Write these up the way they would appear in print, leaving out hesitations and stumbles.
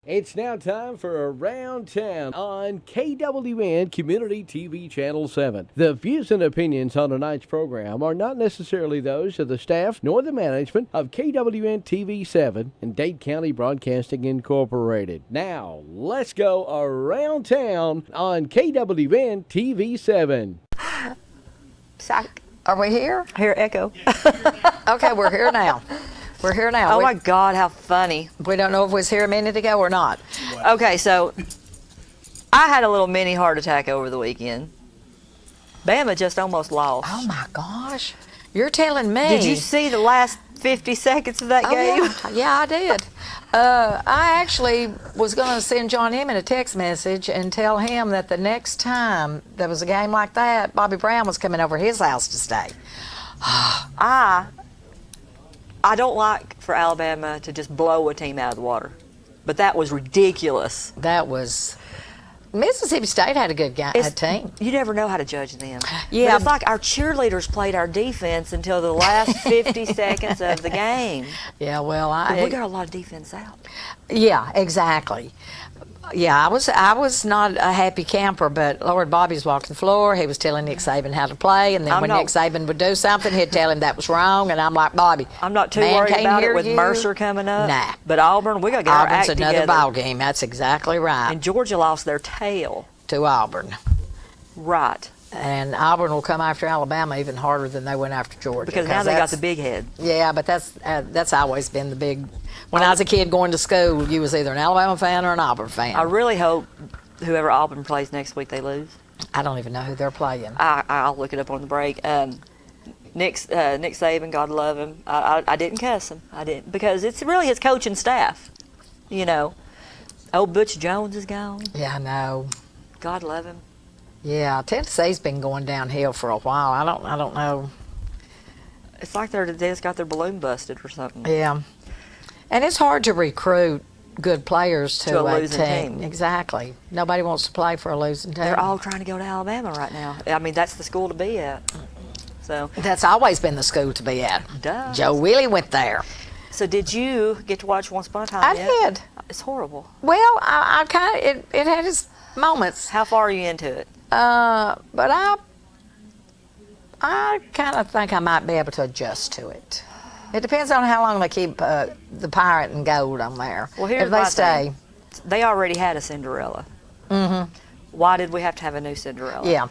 It's now time for Around Town on KWN Community TV Channel 7. The views and opinions on tonight's program are not necessarily those of the staff nor the management of KWN TV 7 and Dade County Broadcasting Incorporated. Now, let's go Around Town on KWN TV 7. Are we here? Here, echo. Okay, we're here now. We're here now. Oh my God, how funny. We don't know if we was here a minute ago or not. Okay, so I had a little mini heart attack over the weekend. Bama just almost lost. Oh my gosh. You're telling me. Did you see the last 50 seconds of that game? Yeah, I did. I actually was going to send John Emmett a text message and tell him that the next time there was a game like that, Bobby Brown was coming over his house to stay. I don't like for Alabama to just blow a team out of the water, but that was ridiculous. That was... Mississippi State had a good team. You never know how to judge them. Yeah. But it's like our cheerleaders played our defense until the last 50 seconds of the game. Yeah, well, we got a lot of defense out. Yeah, exactly. Yeah, I was not a happy camper, but Lord, Bobby's walking the floor. He was telling Nick Saban how to play, and then Nick Saban would do something, he'd tell him that was wrong, and I'm like, Bobby, I'm not too worried about it with Mercer coming up. Nah. But Auburn, we got to get our act together. Auburn's another ball game. That's exactly right. And Georgia lost their tail. To Auburn. Right. And Auburn will come after Alabama even harder than they went after Georgia. Because now they got the big head. Yeah, but that's always been the big... When I was a kid going to school, you was either an Alabama fan or an Auburn fan. I really hope whoever Auburn plays next week, they lose. I don't even know who they're playing. I'll look it up on the break. Nick Saban, God love him. I didn't cuss him. I didn't, because it's really his coaching staff. You know, old Butch Jones is gone. Yeah, I know. God love him. Yeah, Tennessee's been going downhill for a while. I don't know. It's like they just got their balloon busted or something. Yeah. And it's hard to recruit good players to a losing team. Exactly. Nobody wants to play for a losing team. They're all trying to go to Alabama right now. I mean, that's the school to be at. So that's always been the school to be at. Duh. Joe Willie went there. So did you get to watch Once Upon a Time I yet? did. It's horrible. Well, I kind of, it had its moments. How far are you into it? But I kind of think I might be able to adjust to it. It depends on how long they keep the pirate and gold on there. Well, here's if they stay. They already had a Cinderella. Mm-hmm. Why did we have to have a new Cinderella? Yeah.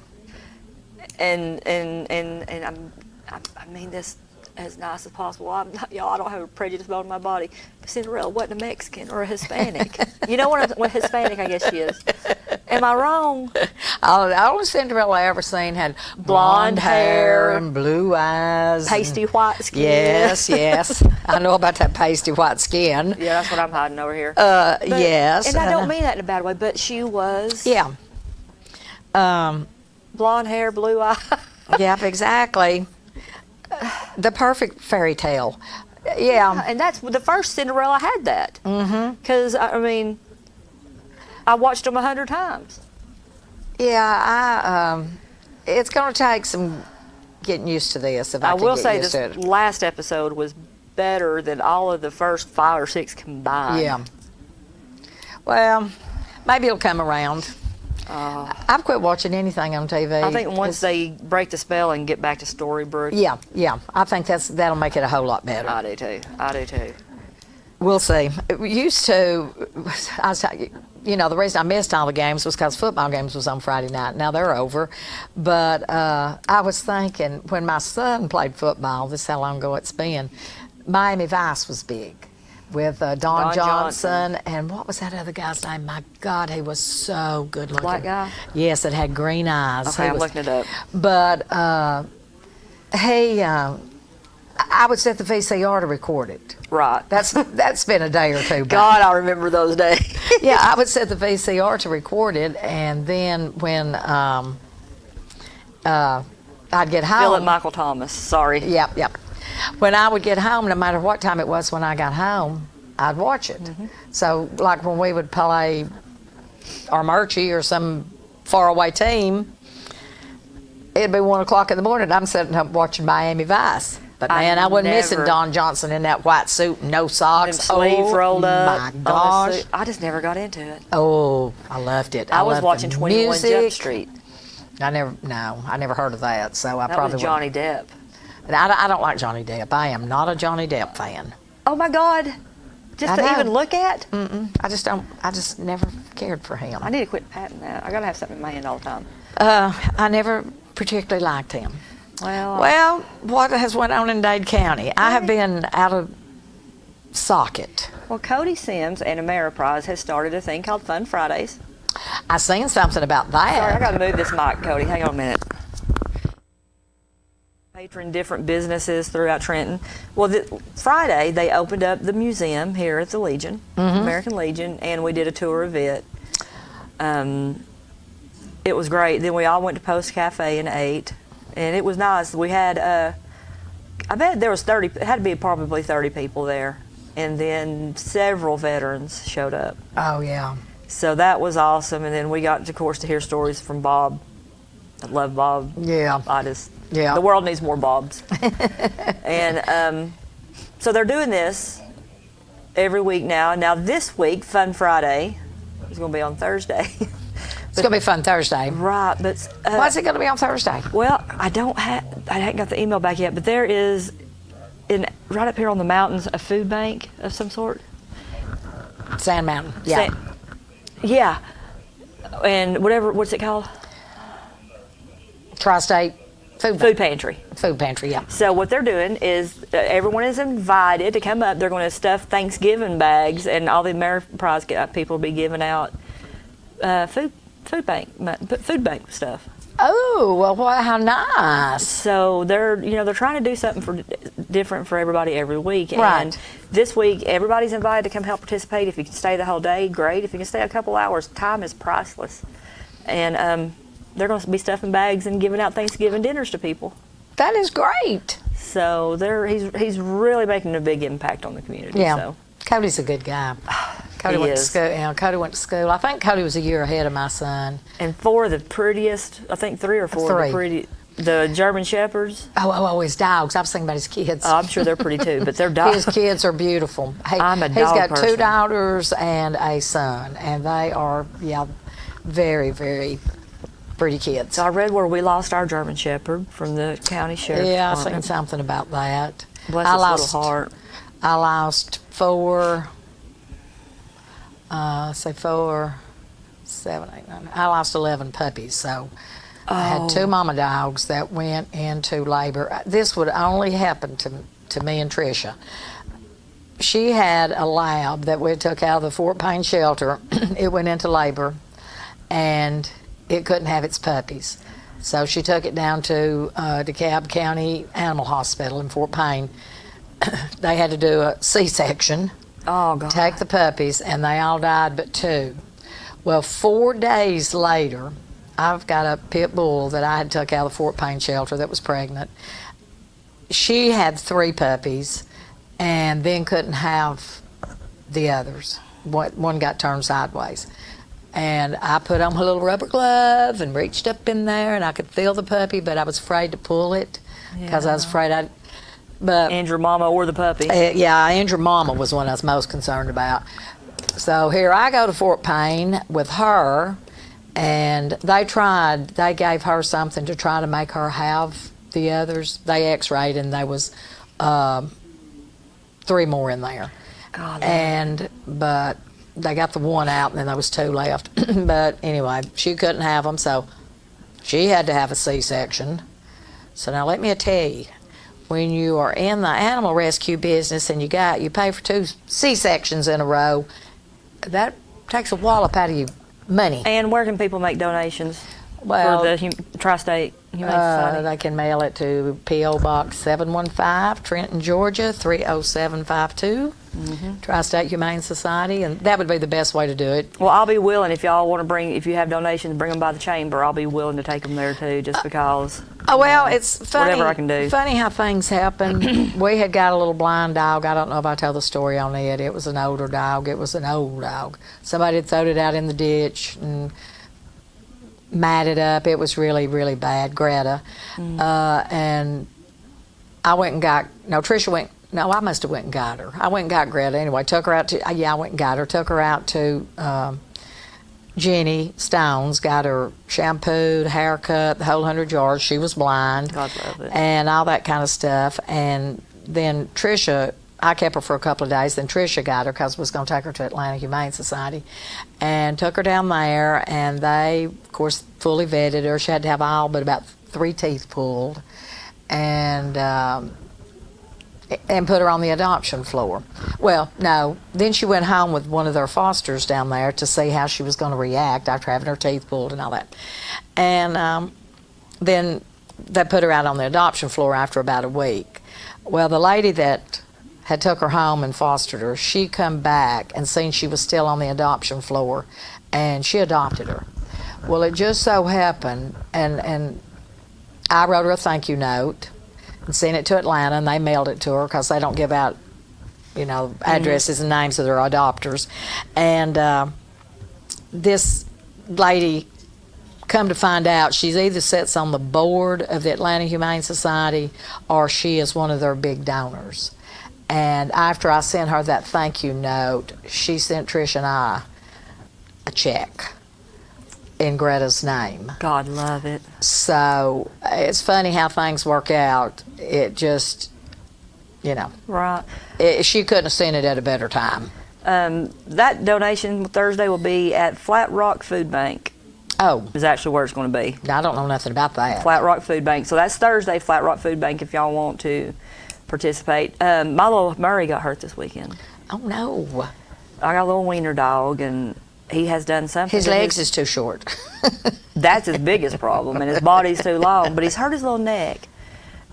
And I mean this as nice as possible. I don't have a prejudice bone in my body. Cinderella wasn't a Mexican or a Hispanic. You know what Hispanic I guess she is. Am I wrong? The only Cinderella I ever seen had blonde hair and blue eyes. Pasty white skin. Yes. I know about that pasty white skin. Yeah, that's what I'm hiding over here. Yes. And I don't mean that in a bad way, but she was. Yeah. Blonde hair, blue eyes. Yep, exactly. The perfect fairy tale. Yeah. And that's the first Cinderella had that. Mm-hmm. Because, I mean, I watched them 100 times. Yeah, it's going to take some getting used to this. If I will say this last episode was better than all of the first 5 or 6 combined. Yeah. Well, maybe it'll come around. I've quit watching anything on TV. I think once they break the spell and get back to Storybrooke. Yeah. I think that'll make it a whole lot better. I do too. We'll see. Used to, the reason I missed all the games was because football games was on Friday night. Now they're over. But I was thinking, when my son played football, this is how long ago it's been, Miami Vice was big with Don Johnson. And what was that other guy's name? My God, he was so good looking. Black guy? Yes, it had green eyes. Okay, I'm looking it up. But I would set the VCR to record it. Right. That's been a day or two back. God, I remember those days. Yeah, I would set the VCR to record it, and then when I'd get home. Philip Michael Thomas, sorry. Yep. When I would get home, no matter what time it was when I got home, I'd watch it. Mm-hmm. So, like when we would play Armurchie or some faraway team, it'd be 1 o'clock in the morning. I'm sitting up watching Miami Vice. But man, I wasn't missing never- Don Johnson in that white suit and no Them socks. sleeves rolled up. My on the gosh. suit. I just never got into it. Oh, I loved it. I was loved watching the 21 Jump music. Street. I never heard of that. So I That probably was Johnny Depp. I don't like Johnny Depp. I am not a Johnny Depp fan. Oh my God! Just I to know. even look at. I just don't. I just never cared for him. I need to quit patting that. I gotta have something in my hand all the time. I never particularly liked him. Well, what has went on in Dade County? I have been out of socket. Well, Cody Sims and Ameriprise has started a thing called Fun Fridays. I seen something about Sorry, I that. gotta move this mic, Cody. Hang on a minute. Patron different businesses throughout Trenton. Well, Friday they opened up the museum here at the Legion, American Legion, and we did a tour of it. It was great. Then we all went to Post Cafe and ate, and it was nice. We had, I bet there was 30. It had to be probably 30 people there, and then several veterans showed up. Oh yeah. So that was awesome. And then we got, of course, to hear stories from Bob. I love Bob. Yeah. The world needs more Bobs. And so they're doing this every week now. Now this week, Fun Friday is going to be on Thursday. It's gonna be fun Thursday. Right, but Why is it gonna be on Thursday? well, I haven't got the email back yet, but there is right up here on the mountains a food bank of some sort. Sand Mountain. Yeah. Yeah. And what's it called? Tri-State food Food pantry. Food pantry. Yeah. So what they're doing is everyone is invited to come up. They're going to stuff Thanksgiving bags, and all the Ameriprise people will be giving out food bank stuff. Oh well, how nice. So they're trying to do something different for everybody every week. Right. And this week everybody's invited to come help participate. If you can stay the whole day, great. If you can stay a couple hours, time is priceless. And they're going to be stuffing bags and giving out Thanksgiving dinners to people. That is great. So he's really making a big impact on the community. Yeah. So. Cody's a good guy. Cody He went is. to school. Yeah, Cody went to school. I think Cody was a year ahead of my son. And four of the prettiest, I think 3 or 4 of the German Shepherds. Oh, his dogs. I've seen about his kids. I'm sure they're pretty too, but they're dogs. His kids are beautiful. I'm a He's dog got 2 person. daughters and a son, and they are, very, very pretty kids. So I read where we lost our German Shepherd from the county sheriff's Yeah, I've seen department. something about that. Bless I his lost, little heart. I lost 4, 7, 8, 9. I lost 11 puppies, so I had 2 mama dogs that went into labor. This would only happen to me and Tricia. She had a lab that we took out of the Fort Payne shelter. It went into labor, and it couldn't have its puppies. So she took it down to DeKalb County Animal Hospital in Fort Payne. They had to do a C-section, Oh, God. take the puppies, and they all died but 2. Well, 4 days later, I've got a pit bull that I had took out of the Fort Payne shelter that was pregnant. She had 3 puppies and then couldn't have the others. One got turned sideways. And I put on my little rubber glove and reached up in there, and I could feel the puppy, but I was afraid to pull it because I was afraid but Andrew Mama or the puppy. Andrew Mama was one I was most concerned about. So here I go to Fort Payne with her, and they gave her something to try to make her have the others. They x-rayed, and there was 3 more in there. God, But they got the 1 out, and then there was 2 left. But anyway, she couldn't have them, so she had to have a C-section. So now let me tell you, when you are in the animal rescue business and you pay for 2 C-sections in a row, that takes a wallop out of your money. And where can people make donations Well, for the Tri-State Humane Society? They can mail it to P.O. Box 715, Trenton, Georgia 30752, Tri-State Humane Society, and that would be the best way to do it. Well, I'll be willing, if y'all want to if you have donations, bring them by the chamber. I'll be willing to take them there too, just because. Oh, well, it's funny. Whatever I can do. Funny how things happen. We had got a little blind dog. I don't know if I tell the story on it. It was an older dog. It was an old dog. Somebody had thrown it out in the ditch and matted up. It was really, really bad, Greta. And I went and got, no, Tricia went, no, I must have went and got her. I went and got Greta anyway. Took her out to, I went and got her. Took her out to Jenny Stone's, got her shampooed, haircut, the whole 100 yards. She was blind. God love it. And all that kind of stuff. And then Tricia, I kept her for a couple of days. Then Tricia got her because I was going to take her to Atlanta Humane Society, and took her down there. And they, of course, fully vetted her. She had to have all but about 3 teeth pulled, and put her on the adoption floor. Well, no. Then she went home with one of their fosters down there to see how she was going to react after having her teeth pulled and all that. And then they put her out on the adoption floor after about a week. Well, the lady that had took her home and fostered her, she come back and seen she was still on the adoption floor, and she adopted her. Well, it just so happened, and I wrote her a thank you note and sent it to Atlanta, and they mailed it to her because they don't give out, addresses and names of their adopters. And this lady, come to find out, she's either sits on the board of the Atlanta Humane Society or she is one of their big donors. And after I sent her that thank you note, she sent Trish and I a check in Greta's name. God love it. So it's funny how things work out. It just, Right. She couldn't have seen it at a better time. That donation Thursday will be at Flat Rock Food Bank. Oh, Is actually where it's going to be. I don't know nothing about that. Flat Rock Food Bank. So that's Thursday, Flat Rock Food Bank, if y'all want to participate. Milo Murray got hurt this weekend. Oh, no. I got a little wiener dog, and he has done something. His legs is too short. That's his biggest problem, and his body's too long. But he's hurt his little neck,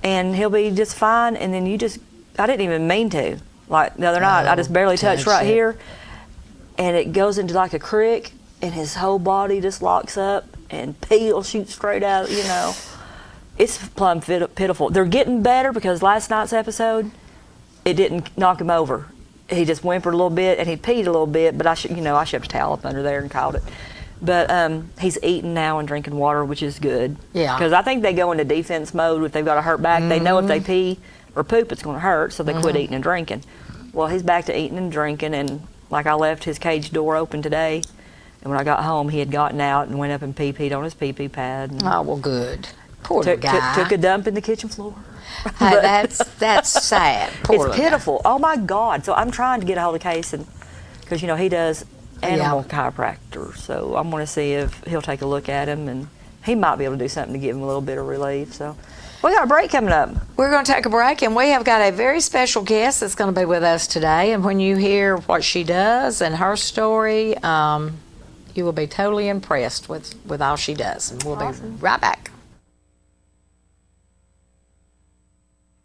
and he'll be just fine. And then I didn't even mean to. Like the other night, I just barely touched right here, and it goes into like a crick, and his whole body just locks up, and peel shoots straight out. It's plumb pitiful. They're getting better because last night's episode, it didn't knock him over. He just whimpered a little bit, and he peed a little bit, but I shoved a towel up under there and caught it. But he's eating now and drinking water, which is good. Yeah. Because I think they go into defense mode if they've got a hurt back. They know if they pee or poop, it's going to hurt, so they quit eating and drinking. Well, he's back to eating and drinking, and like I left his cage door open today, and when I got home, he had gotten out and went up and peed on his pee-pee pad. And Oh, well, good. Poor little guy. took a dump in the kitchen floor. Hey, that's sad. Poor It's little pitiful. Oh my God! So I'm trying to get a hold of Case, and because he does animal chiropractor, so I'm going to see if he'll take a look at him, and he might be able to do something to give him a little bit of relief. So we got a break coming up. We're going to take a break, and we have got a very special guest that's going to be with us today. And when you hear what she does and her story, you will be totally impressed with all she does. And we'll be right back.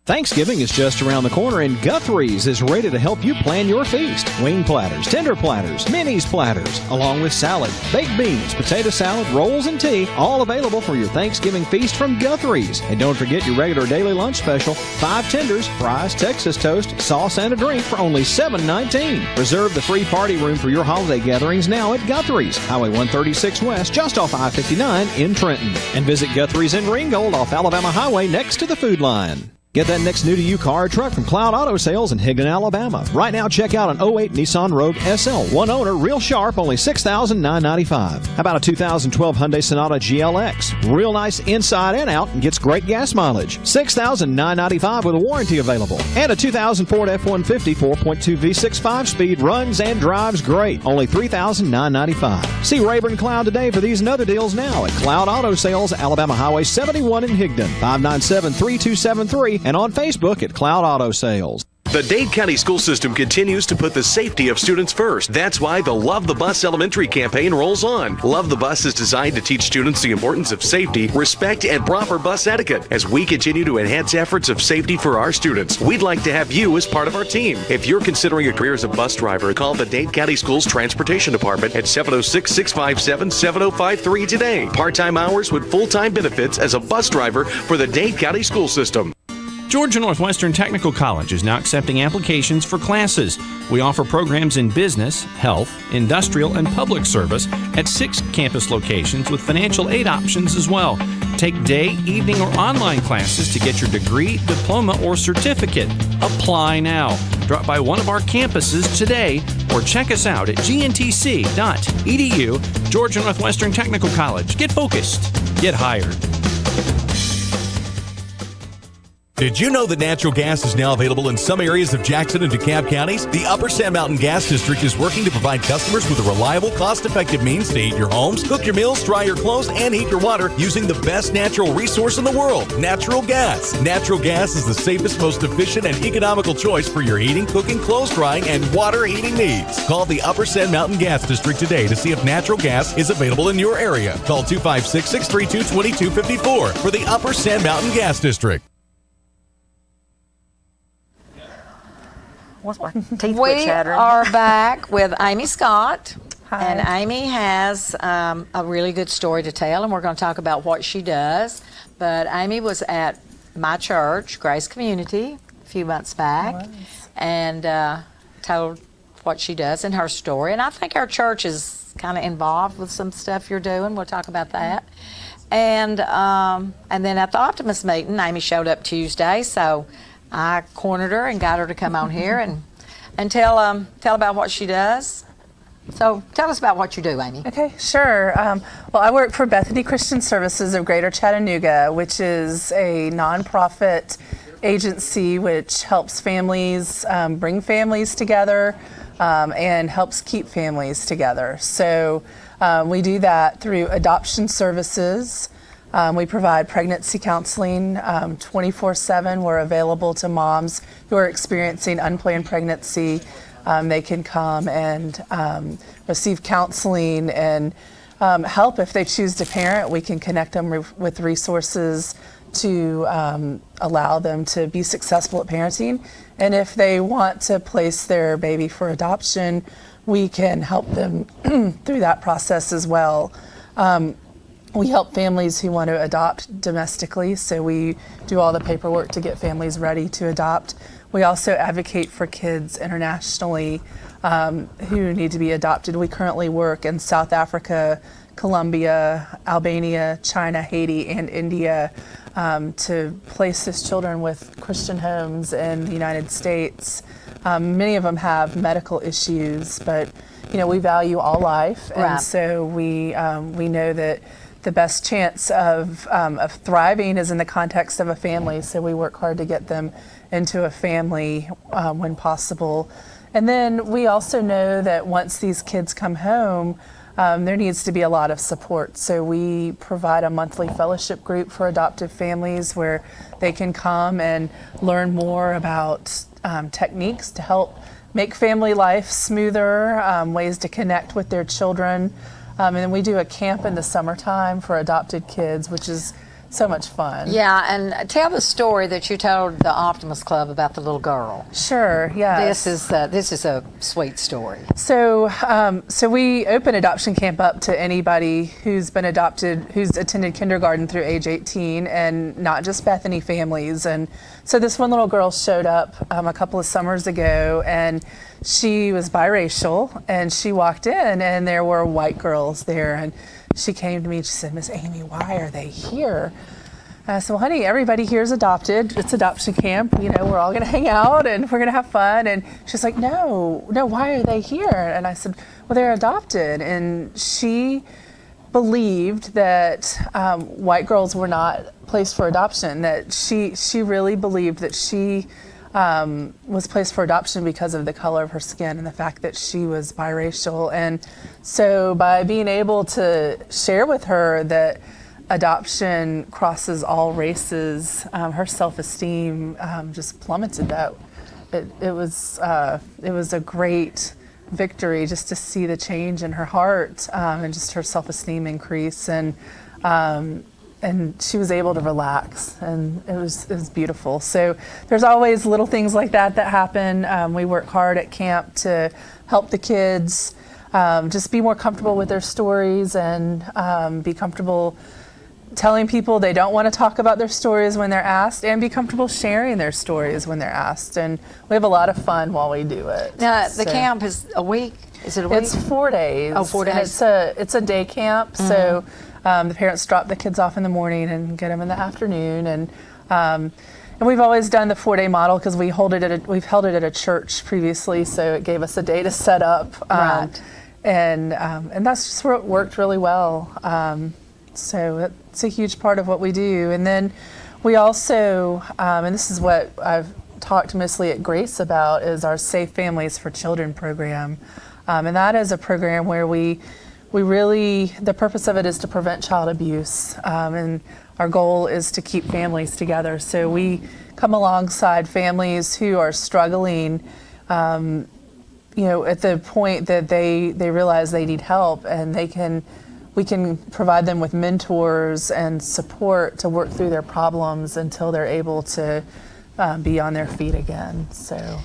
Thanksgiving is just around the corner, and Guthrie's is ready to help you plan your feast. Wing platters, tender platters, minis platters, along with salad, baked beans, potato salad, rolls, and tea, all available for your Thanksgiving feast from Guthrie's. And don't forget your regular daily lunch special, 5 tenders, fries, Texas toast, sauce, and a drink for only $7.19. Reserve the free party room for your holiday gatherings now at Guthrie's, Highway 136 West, just off I-59 in Trenton. And visit Guthrie's in Ringgold off Alabama Highway next to the Food Line. Get that next new-to-you car or truck from Cloud Auto Sales in Higdon, Alabama. Right now, check out an 08 Nissan Rogue SL. One owner, real sharp, only $6,995. How about a 2012 Hyundai Sonata GLX? Real nice inside and out and gets great gas mileage. $6,995 with a warranty available. And a 2000 Ford F-150 4.2 V6 5-speed runs and drives great. Only $3,995. See Rayburn Cloud today for these and other deals now at Cloud Auto Sales, Alabama Highway 71 in Higdon. 597-3273. And on Facebook at Cloud Auto Sales. The Dade County school system continues to put the safety of students first. That's why the Love the Bus Elementary campaign rolls on. Love the Bus is designed to teach students the importance of safety, respect, and proper bus etiquette. As we continue to enhance efforts of safety for our students, we'd like to have you as part of our team. If you're considering a career as a bus driver, call the Dade County Schools Transportation Department at 706-657-7053 today. Part-time hours with full-time benefits as a bus driver for the Dade County school system. Georgia Northwestern Technical College is now accepting applications for classes. We offer programs in business, health, industrial, and public service at 6 campus locations with financial aid options as well. Take day, evening, or online classes to get your degree, diploma, or certificate. Apply now. Drop by one of our campuses today or check us out at gntc.edu. Georgia Northwestern Technical College. Get focused. Get hired. Did you know that natural gas is now available in some areas of Jackson and DeKalb counties? The Upper Sand Mountain Gas District is working to provide customers with a reliable, cost-effective means to heat your homes, cook your meals, dry your clothes, and heat your water using the best natural resource in the world, natural gas. Natural gas is the safest, most efficient, and economical choice for your heating, cooking, clothes drying, and water heating needs. Call the Upper Sand Mountain Gas District today to see if natural gas is available in your area. Call 256-632-2254 for the Upper Sand Mountain Gas District. What's my teeth quit We chattering? are back with Amy Scott. Hi. And Amy has a really good story to tell, and we're going to talk about what she does. But Amy was at my church, Grace Community, a few months back, and told what she does and her story. And I think our church is kind of involved with some stuff you're doing. We'll talk about that. And then at the Optimist meeting, Amy showed up Tuesday, so I cornered her and got her to come on here and tell about what she does. So tell us about what you do, Amy. Okay, sure. Well, I work for Bethany Christian Services of Greater Chattanooga, which is a nonprofit agency which helps families, bring families together, and helps keep families together. So we do that through adoption services. We provide pregnancy counseling 24/7. We're available to moms who are experiencing unplanned pregnancy. They can come and receive counseling and help if they choose to parent. We can connect them with resources to allow them to be successful at parenting. And if they want to place their baby for adoption, we can help them through that process as well. We help families who want to adopt domestically, so we do all the paperwork to get families ready to adopt. We also advocate for kids internationally who need to be adopted. We currently work in South Africa, Colombia, Albania, China, Haiti, and India to place these children with Christian homes in the United States. Many of them have medical issues, but we value all life, and Right. so we know that the best chance of thriving is in the context of a family, so we work hard to get them into a family when possible. And then we also know that once these kids come home, there needs to be a lot of support. So we provide a monthly fellowship group for adoptive families where they can come and learn more about techniques to help make family life smoother, ways to connect with their children. And then we do a camp in the summertime for adopted kids, which is so much fun. Yeah, and tell the story that you told the Optimist Club about the little girl. Sure, yeah. This is a sweet story. So we open adoption camp up to anybody who's been adopted, who's attended kindergarten through age 18, and not just Bethany families. And so this one little girl showed up a couple of summers ago, and she was biracial, and she walked in, and there were white girls there, and she came to me and she said, "Miss Amy, why are they here?" And I said, "Well, honey, everybody here is adopted. It's adoption camp. We're all going to hang out and we're going to have fun." And she's like, no, why are they here? And I said, "Well, they're adopted." And she believed that white girls were not placed for adoption, that she really believed that she was placed for adoption because of the color of her skin and the fact that she was biracial. And so by being able to share with her that adoption crosses all races, her self-esteem just plummeted. It was a great victory just to see the change in her heart and just her self-esteem increase, and she was able to relax, and it was beautiful. So there's always little things like that happen. We work hard at camp to help the kids just be more comfortable with their stories and be comfortable telling people they don't want to talk about their stories when they're asked, and be comfortable sharing their stories when they're asked. And we have a lot of fun while we do it. Now, the So- camp is a week? Is it a week? It's 4 days. Oh, 4 And days. it's a day camp. So The parents drop the kids off in the morning and get them in the afternoon. And we've always done the 4-day model because we've held it at a church previously, so it gave us a day to set up. Right. And that's just where it worked really well. So it's a huge part of what we do. And then we also, and this is what I've talked mostly at Grace about, is our Safe Families for Children program. And that is a program where we really, the purpose of it is to prevent child abuse. And our goal is to keep families together. So we come alongside families who are struggling, at the point that they realize they need help, and we can provide them with mentors and support to work through their problems until they're able to be on their feet again. So.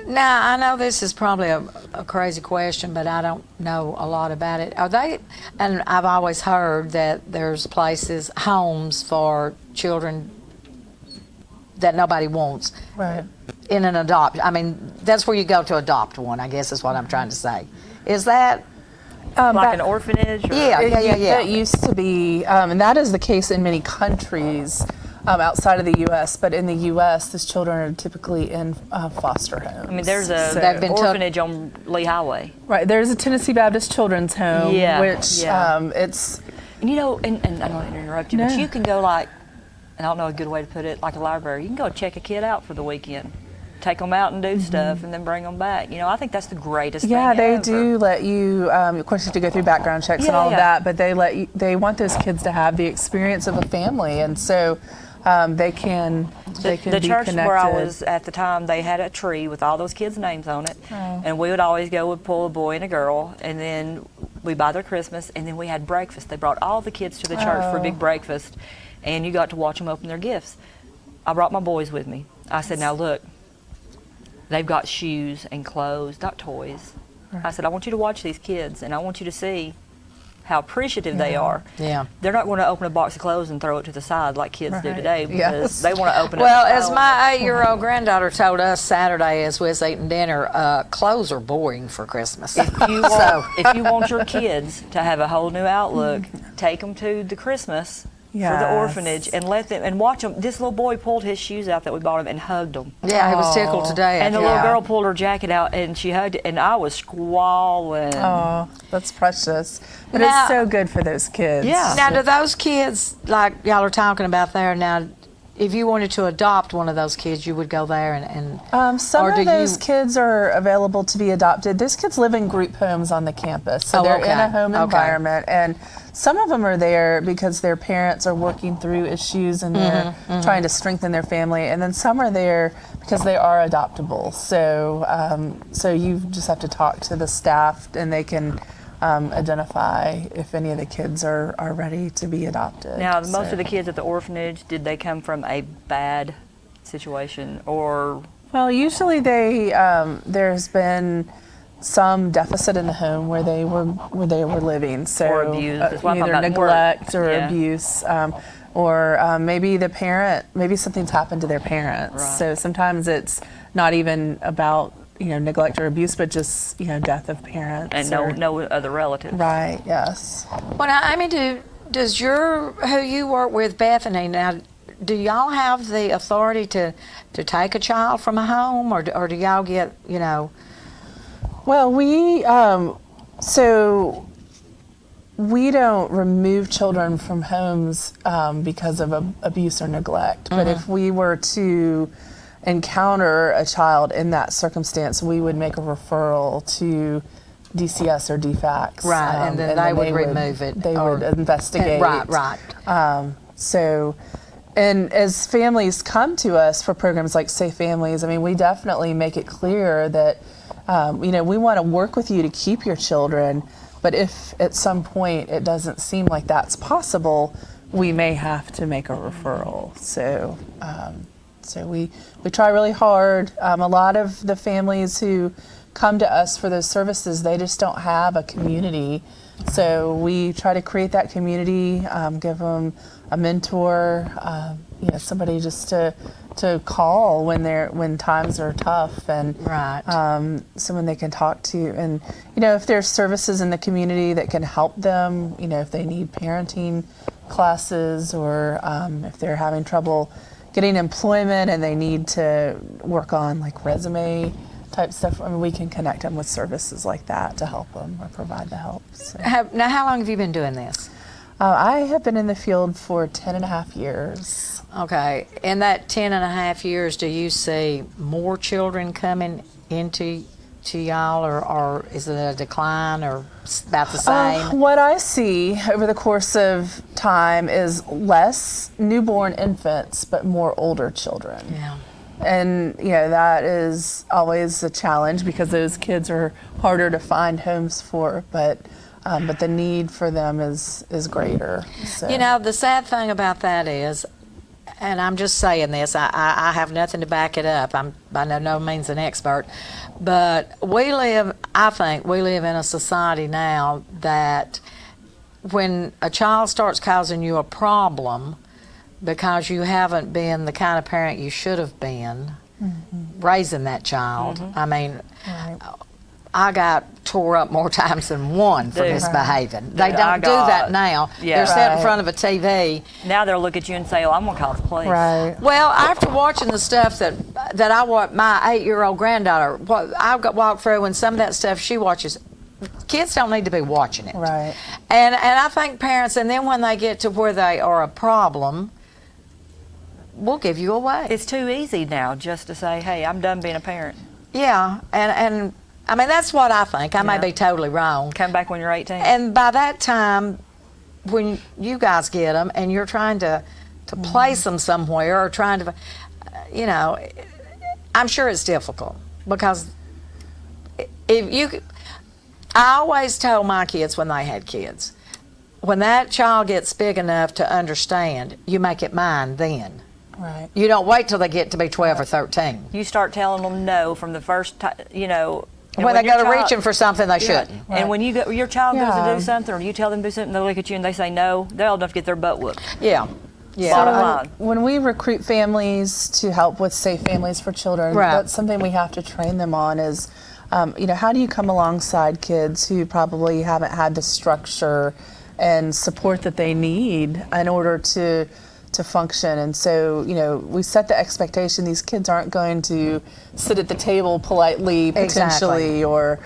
Now, I know this is probably a crazy question, but I don't know a lot about it. Are they, and I've always heard that there's places, homes for children that nobody wants. Right. In an adopt, I mean, that's where you go to adopt one, I guess is what I'm trying to say. Is that? Like an orphanage? Or? Yeah. That used to be, and that is the case in many countries outside of the U.S., but in the U.S., these children are typically in foster homes. I mean, there's They've been orphanage on Lee Highway. Right, there's a Tennessee Baptist Children's Home, which it's... And and I don't want to interrupt you, but you can go and I don't know a good way to put it, like a library. You can go check a kid out for the weekend. Take them out and do stuff, and then bring them back. I think that's the greatest thing Yeah, they ever. do let you, of course you have to go through background checks and all of that, but they want those kids to have the experience of a family, and so they can The be church connected. where I was at the time, they had a tree with all those kids' names on it, and we would always go and pull a boy and a girl, and then we buy their Christmas, and then we had breakfast. They brought all the kids to the church for a big breakfast, and you got to watch them open their gifts. I brought my boys with me. I said, now look, they've got shoes and clothes, not toys. I said, I want you to watch these kids, and I want you to see how appreciative they are. Yeah. They're not going to open a box of clothes and throw it to the side like kids do today, because they want to open it. Well, as my 8-year-old granddaughter told us Saturday as we was eating dinner, clothes are boring for Christmas. If you want your kids to have a whole new outlook, take them to the Christmas for the orphanage and let them and watch them. This little boy pulled his shoes out that we bought him and hugged them. Yeah, he was tickled today. And the little girl pulled her jacket out and she hugged it, and I was squalling. Oh, that's precious. But Now- it's so good for those kids. Yeah. Now, do those kids, like y'all are talking about there, now, if you wanted to adopt one of those kids, you would go there and Some or do of those you- kids are available to be adopted. Those kids live in group homes on the campus, so Oh, they're in okay. a home Okay. environment, and some of them are there because their parents are working through issues and they're trying to strengthen their family, and then some are there because they are adoptable. So you just have to talk to the staff, and they can identify if any of the kids are ready to be adopted. Now, most of the kids at the orphanage, did they come from a bad situation, or? Well, usually there's been some deficit in the home where they were living, so Or abuse. That's what I'm either talking about, neglect or Yeah. abuse, or maybe maybe something's happened to their parents. Right. So sometimes it's not even about neglect or abuse, but just death of parents And or- no other relatives. Right. Yes. Well, now, I mean, does who you work with, Bethany, now, do y'all have the authority to take a child from a home, or do y'all get, Well, we don't remove children from homes because of abuse or neglect. But if we were to encounter a child in that circumstance, we would make a referral to DCS or DFACS. Right, and then they would remove it, They or- would investigate. Right. And as families come to us for programs like Safe Families, I mean, we definitely make it clear that, we want to work with you to keep your children, but if at some point it doesn't seem like that's possible, we may have to make a referral. So we try really hard. A lot of the families who come to us for those services, they just don't have a community. So we try to create that community, give them a mentor, somebody just to call when times are tough, and Right. someone they can talk to. And if there's services in the community that can help them, if they need parenting classes, or if they're having trouble getting employment and they need to work on like resume type stuff, we can connect them with services like that to help them or provide the help. So. Now, how long have you been doing this? I have been in the field for 10 and a half years. Okay. In that 10 and a half years, do you see more children coming into y'all, or is it a decline, or about the same? What I see over the course of time is less newborn infants, but more older children. Yeah. And that is always a challenge because those kids are harder to find homes for, but the need for them is greater. So. The sad thing about that is, and I'm just saying this, I have nothing to back it up. I'm by no means an expert, but I think we live in a society now that when a child starts causing you a problem because you haven't been the kind of parent you should have been raising that child. I mean, Right. I got tore up more times than one for Dude. misbehaving. Dude, They don't do that now. Yeah. They're sitting in Right. front of a TV. Now they'll look at you and say, "Oh, I'm gonna call the police." Right. Well, after watching the stuff that I watch, my 8-year-old granddaughter, what I walked through, and some of that stuff she watches, kids don't need to be watching it. Right. And I think parents, and then when they get to where they are a problem, we'll give you away. It's too easy now just to say, "Hey, I'm done being a parent. Yeah, and I mean, that's what I think. I may Yeah. be totally wrong. Come back when you're 18." And by that time, when you guys get them and you're trying to place them somewhere, or trying to, I'm sure it's difficult, because I always told my kids when they had kids, when that child gets big enough to understand, you make it mine then. Right. You don't wait till they get to be 12 or 13. You start telling them no from the first time, and When they your go to child- reaching for something they shouldn't. And when your child goes to Yeah. do something, or you tell them to do something, they look at you and they say no, they're old enough to get their butt whooped. Yeah. Yeah. Bottom line. When we recruit families to help with Safe Families for Children, Right. that's something we have to train them on is, how do you come alongside kids who probably haven't had the structure and support that they need in order to function. And so, we set the expectation these kids aren't going to sit at the table politely, potentially, Exactly. or,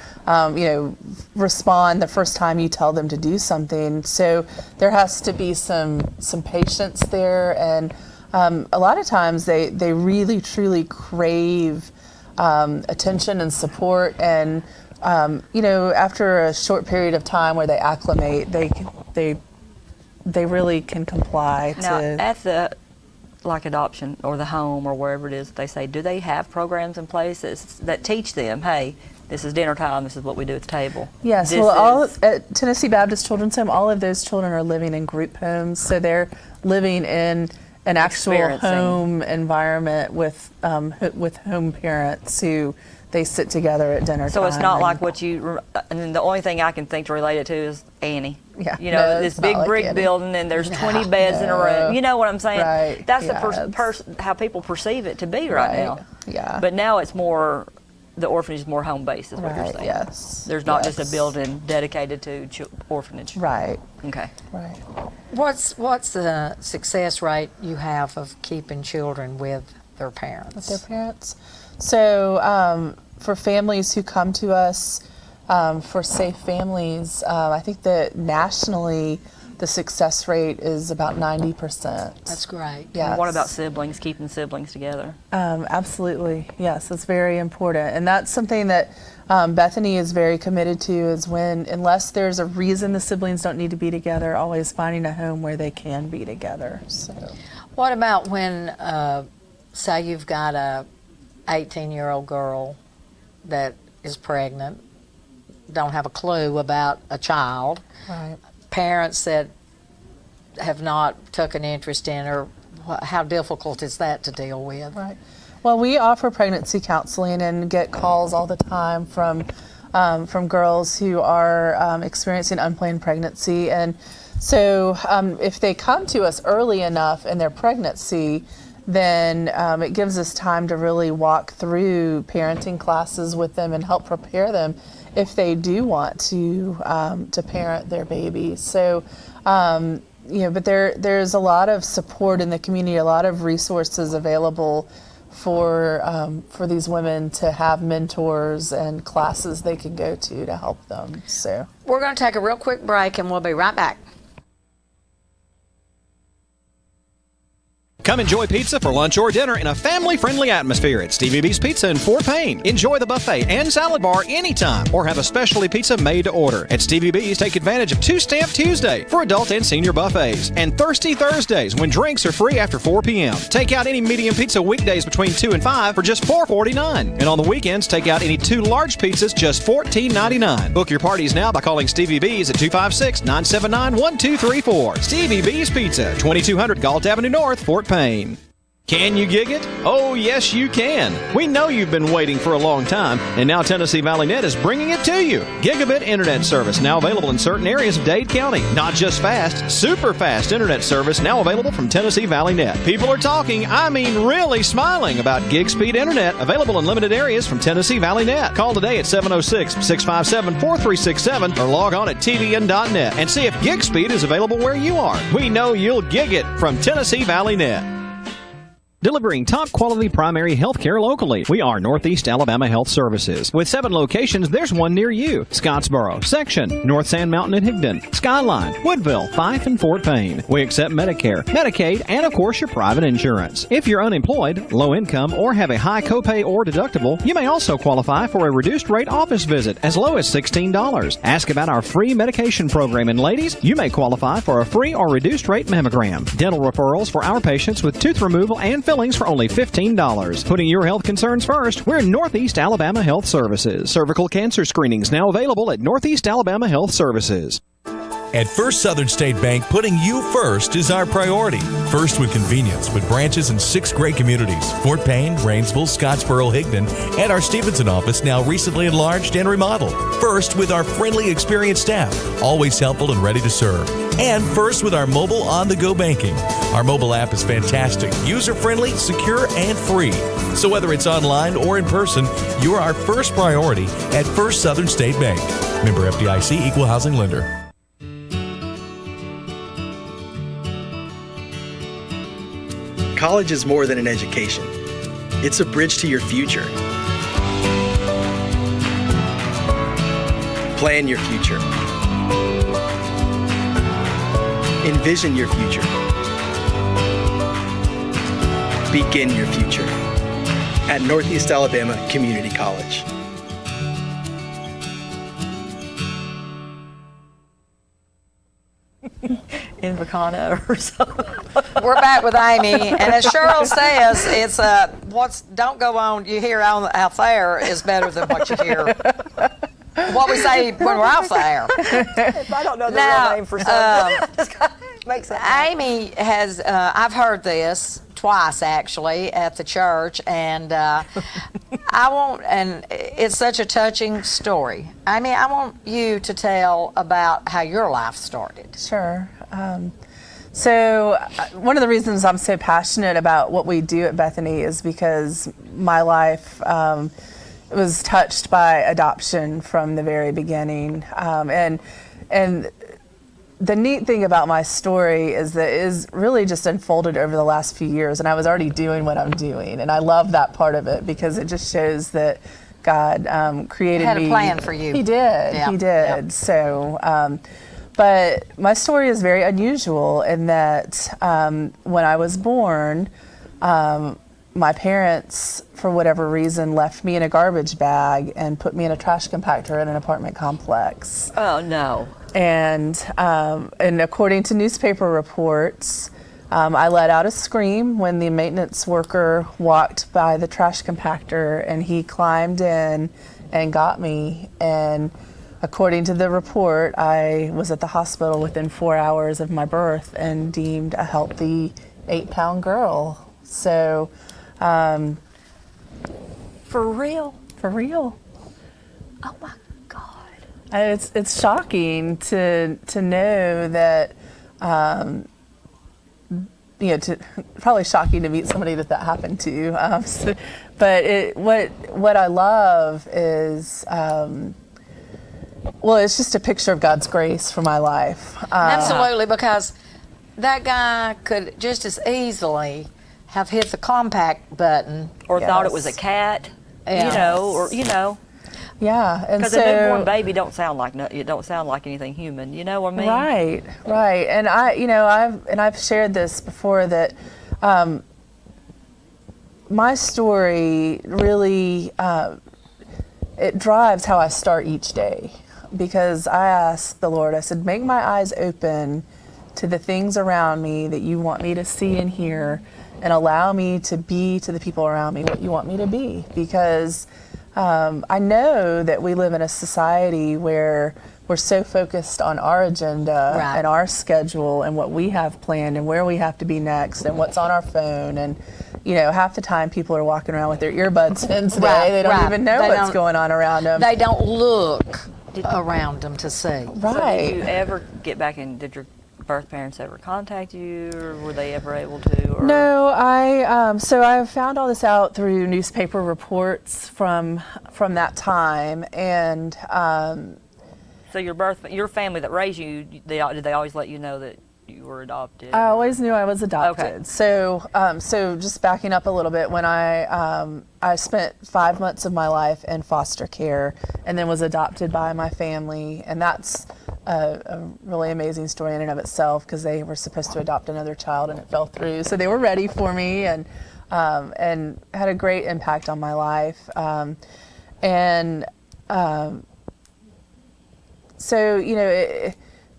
respond the first time you tell them to do something. So there has to be some patience there. And a lot of times they really, truly crave attention and support. And, after a short period of time where they acclimate, they really can comply Now, to. at the adoption or the home or wherever it is, they say, do they have programs in place that teach them, hey, this is dinner time, this is what we do at the table? Yes, This well, is- at Tennessee Baptist Children's Home, all of those children are living in group homes, so they're living in an actual Experiencing. home environment with home parents who they sit together at dinner So time. it's not and- like what and then the only thing I can think to relate it to is Annie. Yeah, no, This it's not big like brick Annie. building and there's 20 beds in a room. You know what I'm saying? Right, That's yeah, the how people perceive it to be right now. Yeah. But now it's more, the orphanage is more home based is what you're Right, saying. yes, There's not just yes. a building dedicated to orphanage. Right, Okay. right. What's the success rate you have of keeping children with their parents? With their parents. So for families who come to us for Safe Families, I think that nationally the success rate is about 90%. That's great. Yes. What about siblings, keeping siblings together? Absolutely, yes, that's very important, and that's something that Bethany is very committed to. Is unless there's a reason the siblings don't need to be together, always finding a home where they can be together. So. What about when, say, you've got a 18-year-old girl that is pregnant, don't have a clue about a child, Right. parents that have not took an interest in her, how difficult is that to deal with? Right. Well, we offer pregnancy counseling and get calls all the time from girls who are experiencing unplanned pregnancy. And so if they come to us early enough in their pregnancy, then it gives us time to really walk through parenting classes with them and help prepare them if they do want to parent their baby. So, but there's a lot of support in the community, a lot of resources available for these women to have mentors and classes they can go to help them. So We're going to take a real quick break, and we'll be right back. Come enjoy pizza for lunch or dinner in a family-friendly atmosphere at Stevie B's Pizza in Fort Payne. Enjoy the buffet and salad bar anytime or have a specialty pizza made to order. At Stevie B's, take advantage of Two-Stamp Tuesday for adult and senior buffets and Thirsty Thursdays when drinks are free after 4 p.m. Take out any medium pizza weekdays between 2 and 5 for just $4.49. And on the weekends, take out any 2 large pizzas just $14.99. Book your parties now by calling Stevie B's at 256-979-1234. Stevie B's Pizza, 2200 Galt Avenue North, Fort Payne. Can you gig it? Oh, yes, you can. We know you've been waiting for a long time, and now Tennessee Valley Net is bringing it to you. Gigabit internet service now available in certain areas of Dade County. Not just fast, super fast internet service now available from Tennessee Valley Net. People are talking, I mean really smiling about gig speed internet available in limited areas from Tennessee Valley Net. Call today at 706-657-4367 or log on at tvn.net and see if gig speed is available where you are. We know you'll gig it from Tennessee Valley Net. Delivering top-quality primary health care locally. We are Northeast Alabama Health Services. With 7 locations, there's one near you. Scottsboro, Section, North Sand Mountain and Higdon, Skyline, Woodville, Fife, and Fort Payne. We accept Medicare, Medicaid, and of course your private insurance. If you're unemployed, low income, or have a high copay or deductible, you may also qualify for a reduced rate office visit as low as $16. Ask about our free medication program, and ladies, you may qualify for a free or reduced rate mammogram. Dental referrals for our patients with tooth removal and fillings for only $15. Putting your health concerns first, we're Northeast Alabama Health Services. Cervical cancer screenings now available at Northeast Alabama Health Services. At First Southern State Bank, putting you first is our priority. First with convenience, with branches in 6 great communities: Fort Payne, Rainsville, Scottsboro, Higdon, and our Stevenson office, now recently enlarged and remodeled. First with our friendly, experienced staff, always helpful and ready to serve. And first with our mobile on-the-go banking. Our mobile app is fantastic, user-friendly, secure, and free. So whether it's online or in person, you're our first priority at First Southern State Bank. Member FDIC, Equal Housing Lender. College is more than an education. It's a bridge to your future. Plan your future. Envision your future. Begin your future at Northeast Alabama Community College. In Vacana or something. We're back with Amy, and as Cheryl says, it's what's don't go on you hear out there is better than what you hear. What we say when we're off the air. If I don't know the real name for something, makes sense. Amy has, I've heard this twice actually at the church, and and it's such a touching story. Amy, I want you to tell about how your life started. Sure. So one of the reasons I'm so passionate about what we do at Bethany is because my life was touched by adoption from the very beginning. And the neat thing about my story is that it is really just unfolded over the last few years, and I was already doing what I'm doing. And I love that part of it because it just shows that God created me. Had a plan for you. He did. Yeah. He did. Yeah. So, but my story is very unusual in that when I was born, my parents, for whatever reason, left me in a garbage bag and put me in a trash compactor in an apartment complex. Oh, no. And according to newspaper reports, I let out a scream when the maintenance worker walked by the trash compactor, and he climbed in and got me. And according to the report, I was at the hospital within 4 hours of my birth and deemed a healthy 8-pound girl. So For real? For real. Oh my God. And it's shocking to know that, probably shocking to meet somebody that happened to. But what I love is, it's just a picture of God's grace for my life. Absolutely, because that guy could just as easily have hit the compact button. Or thought it Yes. was a cat, Yeah. Yeah, and because so a newborn baby don't sound like anything human. You know what I mean? Right. And I've shared this before that my story really it drives how I start each day, because I asked the Lord, I said, make my eyes open to the things around me that you want me to see and hear, and allow me to be to the people around me what you want me to be, because I know that we live in a society where we're so focused on our agenda Right. and our schedule and what we have planned and where we have to be next and what's on our phone. And, half the time people are walking around with their earbuds in today. Right, they don't right. even know They what's don't- going on around them. They don't look around them to see. So Right. did you ever get back in? Did your birth parents ever contact you, or were they ever able to? Or? No, I found all this out through newspaper reports from that time, and So your family that raised you, did they always let you know that you were adopted? I always knew I was adopted. Okay. So just backing up a little bit, when I spent 5 months of my life in foster care, and then was adopted by my family, and that's a really amazing story in and of itself, because they were supposed to adopt another child and it fell through. So they were ready for me, and had a great impact on my life.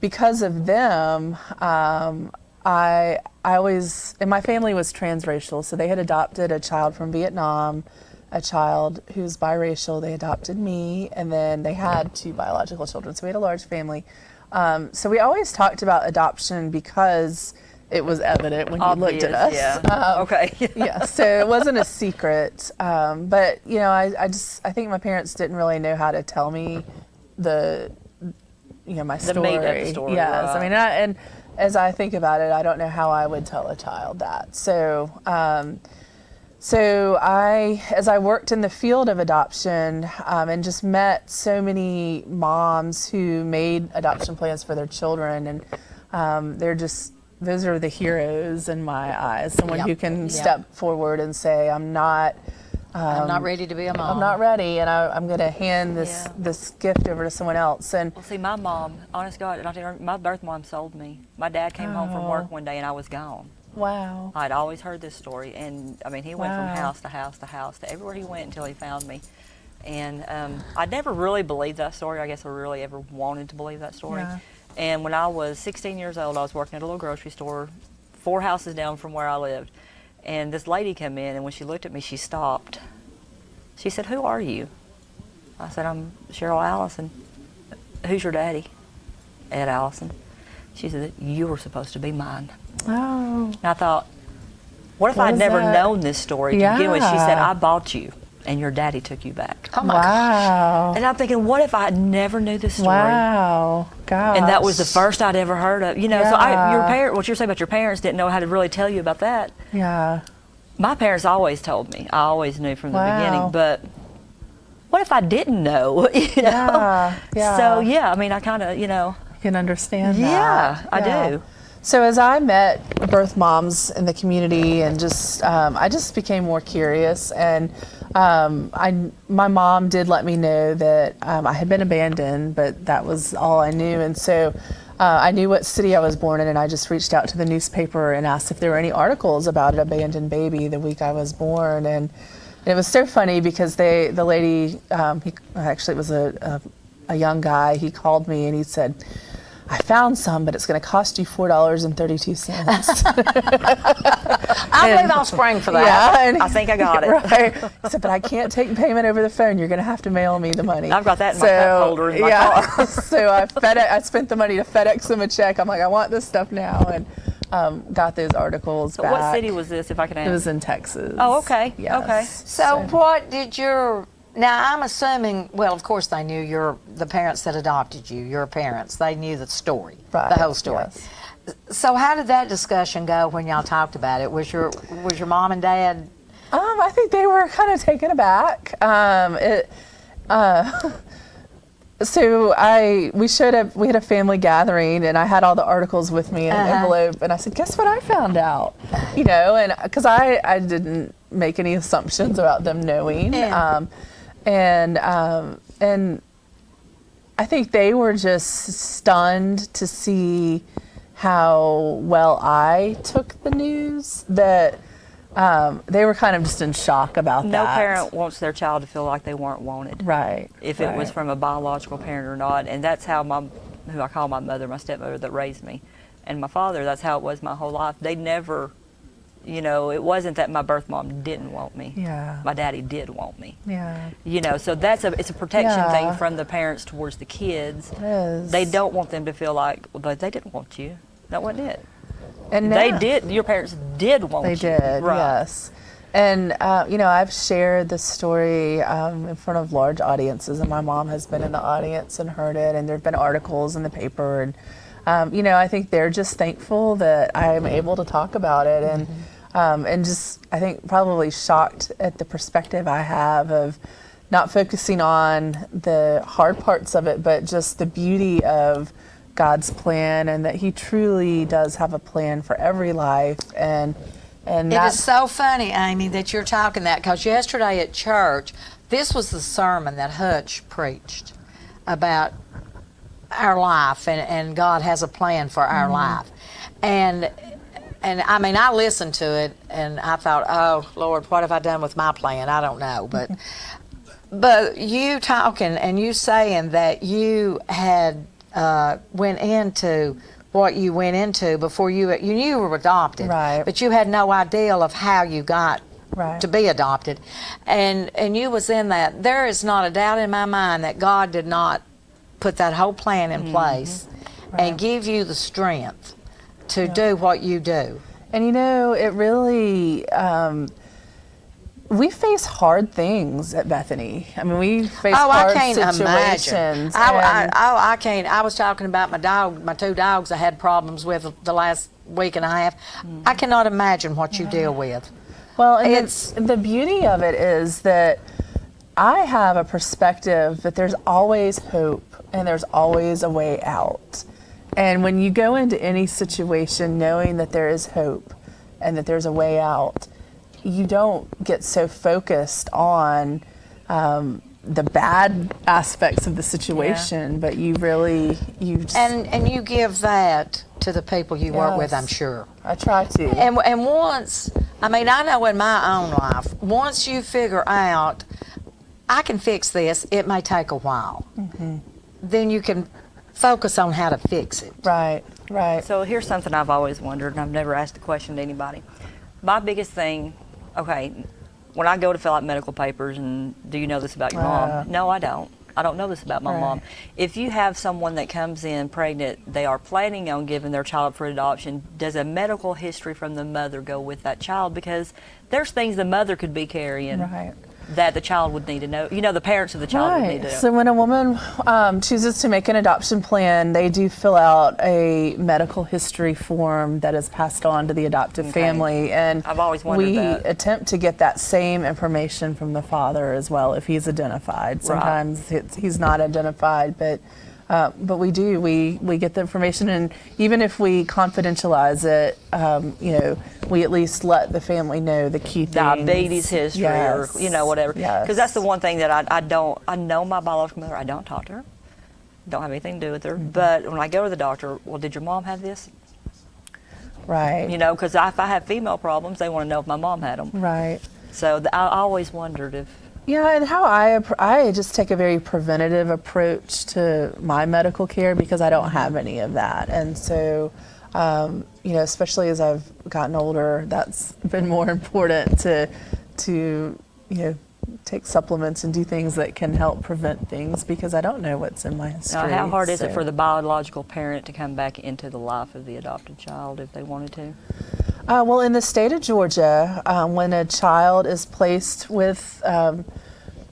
Because of them, I always, and my family was transracial, so they had adopted a child from Vietnam, a child who's biracial. They adopted me, and then they had 2 biological children, so we had a large family. So we always talked about adoption because it was evident when you looked at us. Yeah. Okay. Yeah, so it wasn't a secret. But I think my parents didn't really know how to tell me my story. The meat of the story, Yes, right. I mean, and as I think about it, I don't know how I would tell a child that. So, as I worked in the field of adoption, and just met so many moms who made adoption plans for their children, and those are the heroes in my eyes. Someone Yep. who can Yep. step forward and say, I'm not ready to be a mom. I'm not ready, and I'm going to hand this gift over to someone else. And Well, see, my mom, honest God, my birth mom sold me. My dad came home from work one day and I was gone. wow. I'd always heard this story, and I mean, he went from Wow. house to house to house to everywhere he went until he found me. And I never really believed that story. I guess I really ever wanted to believe that story. Yeah. And when I was 16 years old, I was working at a little grocery store 4 houses down from where I lived. And this lady came in, and when she looked at me, she stopped. She said, "Who are you?" I said, "I'm Cheryl Allison." "Who's your daddy?" "Ed Allison." She said, "You were supposed to be mine." Oh. And I thought, what if What I'd is never that? known this story to begin with? She said, Yeah. "I bought you, and your daddy took you back." Oh my God. Wow. And I'm thinking, what if I never knew this story? Wow. Gosh. And that was the first I'd ever heard of. So Yeah. what you're saying about your parents didn't know how to really tell you about that. Yeah. My parents always told me. I always knew from the Wow. beginning. But what if I didn't know? Yeah. Yeah. So, I mean, I kind of, You can understand that. yeah, I do. So as I met birth moms in the community, and I just became more curious, and my mom did let me know that I had been abandoned, but that was all I knew. And so I knew what city I was born in, and I just reached out to the newspaper and asked if there were any articles about an abandoned baby the week I was born. And it was so funny because the lady, he actually was a young guy. He called me and he said, "I found some, but it's going to cost you $4.32." I believe I'll spring for that. Yeah, and I think I got it. Right. He said, "But I can't take payment over the phone. You're going to have to mail me the money." I've got that in my cup holder in my car. So I spent the money to FedEx him a check. I'm like, I want this stuff now. And got those articles So back. what city was this, if I can ask? It was in Texas. Oh, okay. Yes. Okay. So what did now I'm assuming, well, of course they knew the parents that adopted you, your parents, they knew the story, Right, the whole story. yes. So how did that discussion go when y'all talked about it? Was your mom and dad? I think they were kind of taken aback. So we had a family gathering, and I had all the articles with me in an envelope, and I said, guess what I found out? And because I didn't make any assumptions about them knowing. Yeah. And I think they were just stunned to see how well I took the news, that they were kind of just in shock about that. No parent wants their child to feel like they weren't wanted. Right. If it was from a biological parent or not. And that's how who I call my mother, my stepmother that raised me, and my father, that's how it was my whole life. They never, it wasn't that my birth mom didn't want me. Yeah. My daddy did want me. Yeah. So it's a protection Yeah. thing from the parents towards the kids. It is. They don't want them to feel like, well, they didn't want you. That wasn't it. And They now- did. Your parents did want They you. did, Right. yes. And, I've shared this story in front of large audiences, and my mom has been in the audience and heard it, and there have been articles in the paper. And, I think they're just thankful that I am able to talk about it, and just, I think, probably shocked at the perspective I have of not focusing on the hard parts of it, but just the beauty of God's plan, and that He truly does have a plan for every life. And It is so funny, Amy, that you're talking that, because yesterday at church, this was the sermon that Hutch preached about our life, and God has a plan for our life. And I mean, I listened to it, and I thought, oh, Lord, what have I done with my plan? I don't know. But you talking and you saying that you had went into what you went into before you knew you were adopted, Right. but you had no idea of how you got Right. to be adopted, and you was in that. There is not a doubt in my mind that God did not put that whole plan in place and give you the strength to do what you do. And it really, we face hard things at Bethany. I mean, we face hard I can't situations. imagine. I can't. I was talking about my two dogs I had problems with the last week and a half. I cannot imagine what you deal with. Well, and It's- the beauty of it is that I have a perspective that there's always hope and there's always a way out. And when you go into any situation knowing that there is hope and that there's a way out, you don't get so focused on the bad aspects of the situation, but you just, And you give that to the people you work with, Yes. I'm sure. I try to. And once, I mean, I know in my own life, once you figure out, I can fix this, it may take a while. Then you can focus on how to fix it. Right. So here's something I've always wondered, and I've never asked the question to anybody. My biggest thing, okay, when I go to fill out medical papers, and do you know this about your mom? No, I don't. I don't know this about my mom. If you have someone that comes in pregnant, they are planning on giving their child up for adoption, does a medical history from the mother go with that child? Because there's things the mother could be carrying that the child would need to know. The parents of the child would need to know. So when a woman chooses to make an adoption plan, they do fill out a medical history form that is passed on to the adoptive family. And I've always wondered we that. attempt to get that same information from the father as well if he's identified. Sometimes he's not identified, but we do. We get the information, and even if we confidentialize it, we at least let the family know the key things. Diabetes history, or whatever. Yes. Because that's the one thing that I don't. I know my biological mother. I don't talk to her. Don't have anything to do with her. But when I go to the doctor, well, did your mom have this? Right. Because if I have female problems, they want to know if my mom had them. Right. So I always wondered if. Yeah, and how I just take a very preventative approach to my medical care because I don't have any of that, and so especially as I've gotten older, that's been more important to take supplements and do things that can help prevent things because I don't know what's in my history. Now, how hard is it so. for the biological parent to come back into the life of the adopted child if they wanted to? Well, in the state of Georgia, when a child is placed with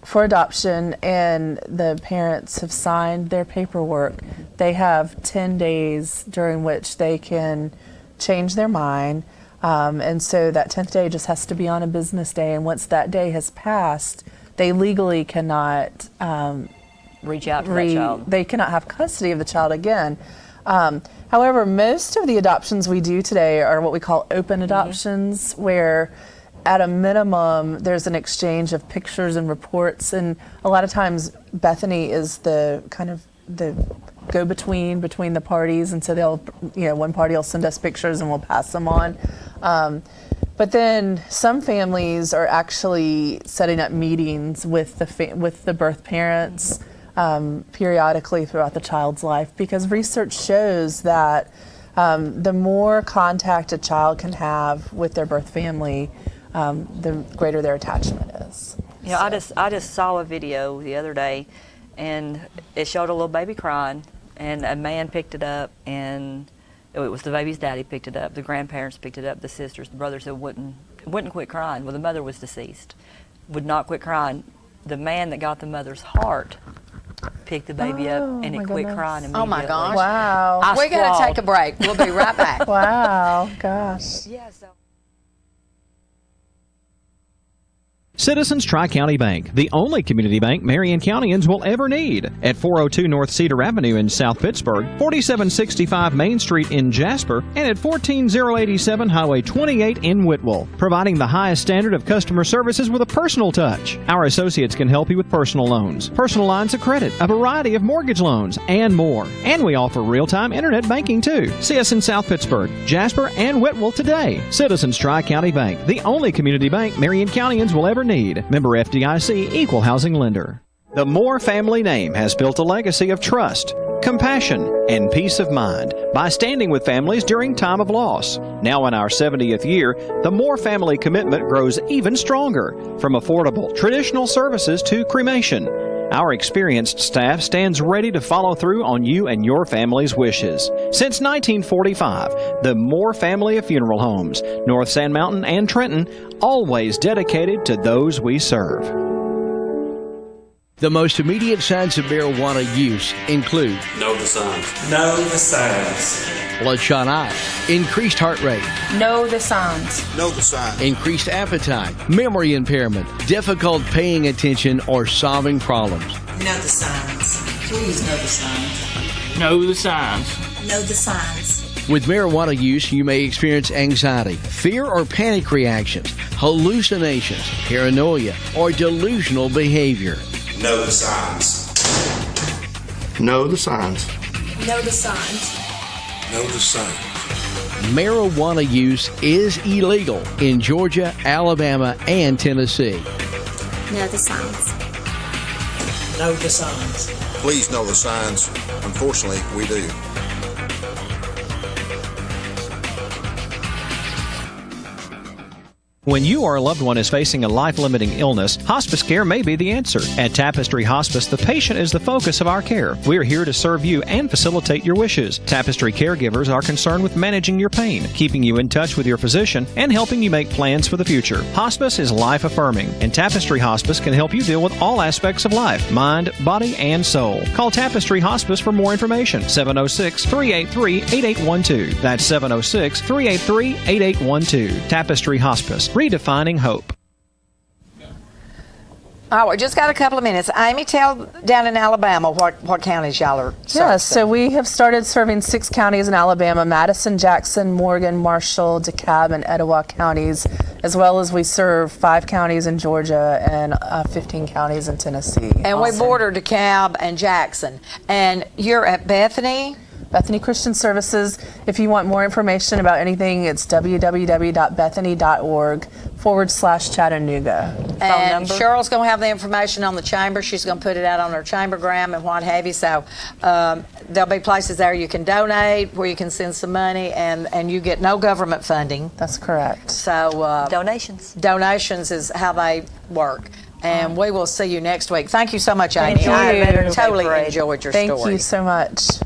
for adoption and the parents have signed their paperwork, they have 10 days during which they can change their mind. And so that 10th day just has to be on a business day. And once that day has passed, they legally cannot reach out to that child. They cannot have custody of the child again. However, most of the adoptions we do today are what we call open adoptions, where at a minimum there's an exchange of pictures and reports, and a lot of times Bethany is the kind of the go-between between the parties, and so they'll, one party will send us pictures and we'll pass them on. But then some families are actually setting up meetings with the birth parents periodically throughout the child's life, because research shows that the more contact a child can have with their birth family, the greater their attachment is. I just saw a video the other day, and it showed a little baby crying, and a man picked it up, and it was the baby's daddy picked it up, the grandparents picked it up, the sisters, the brothers that wouldn't quit crying. Well, the mother was deceased, would not quit crying. The man that got the mother's heart picked the baby up, and it quit crying immediately. Oh my gosh. Wow. We're going to take a break. We'll be right back. Wow, gosh. Yeah, so. Citizens Tri-County Bank, the only community bank Marion Countyans will ever need. At 402 North Cedar Avenue in South Pittsburgh, 4765 Main Street in Jasper, and at 14087 Highway 28 in Whitwell. Providing the highest standard of customer services with a personal touch. Our associates can help you with personal loans, personal lines of credit, a variety of mortgage loans, and more. And we offer real-time internet banking too. See us in South Pittsburgh, Jasper, and Whitwell today. Citizens Tri-County Bank, the only community bank Marion Countyans will ever need. Member FDIC, Equal Housing Lender. The Moore family name has built a legacy of trust, compassion, and peace of mind by standing with families during time of loss. Now in our 70th year, the Moore family commitment grows even stronger, from affordable traditional services to cremation. Our experienced staff stands ready to follow through on you and your family's wishes. Since 1945, the Moore family of funeral homes, North Sand Mountain and Trenton, always dedicated to those we serve. The most immediate signs of marijuana use include Know the signs. Know the signs. bloodshot eyes, increased heart rate, Know the signs. Know the signs. increased appetite, memory impairment, difficult paying attention or solving problems. Know the signs. Please know the signs. Know the signs. Know the signs. With marijuana use, you may experience anxiety, fear or panic reactions, hallucinations, paranoia, or delusional behavior. Know the signs. Know the signs. Know the signs. Know the signs. Marijuana use is illegal in Georgia, Alabama, and Tennessee. Know the signs. Know the signs. Please know the signs. Unfortunately, we do. When you or a loved one is facing a life-limiting illness, hospice care may be the answer. At Tapestry Hospice, the patient is the focus of our care. We are here to serve you and facilitate your wishes. Tapestry caregivers are concerned with managing your pain, keeping you in touch with your physician, and helping you make plans for the future. Hospice is life-affirming, and Tapestry Hospice can help you deal with all aspects of life, mind, body, and soul. Call Tapestry Hospice for more information. 706-383-8812. That's 706-383-8812. Tapestry Hospice. Redefining hope. All right, we just got a couple of minutes. Amy, tell down in Alabama what counties y'all are serving. Yes, so we have started serving 6 counties in Alabama: Madison, Jackson, Morgan, Marshall, DeKalb, and Etowah counties, as well as we serve 5 counties in Georgia and 15 counties in Tennessee. And we border DeKalb and Jackson. And you're at Bethany Christian Services. If you want more information about anything, it's www.bethany.org/Chattanooga. And number? Cheryl's going to have the information on the chamber. She's going to put it out on her chambergram and what have you. So there'll be places there you can donate, where you can send some money, and you get no government funding. That's correct. So Donations. Donations is how they work. And we will see you next week. Thank you so much, Amy. Thank you. I totally enjoyed your story. Thank you so much.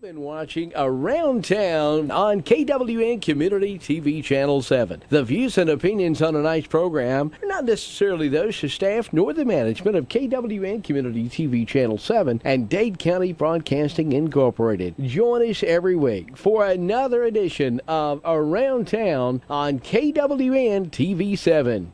Been watching Around Town on KWN Community TV Channel 7. The views and opinions on tonight's program are not necessarily those of staff nor the management of KWN Community TV Channel 7 and Dade County Broadcasting Incorporated. Join us every week for another edition of Around Town on KWN TV 7.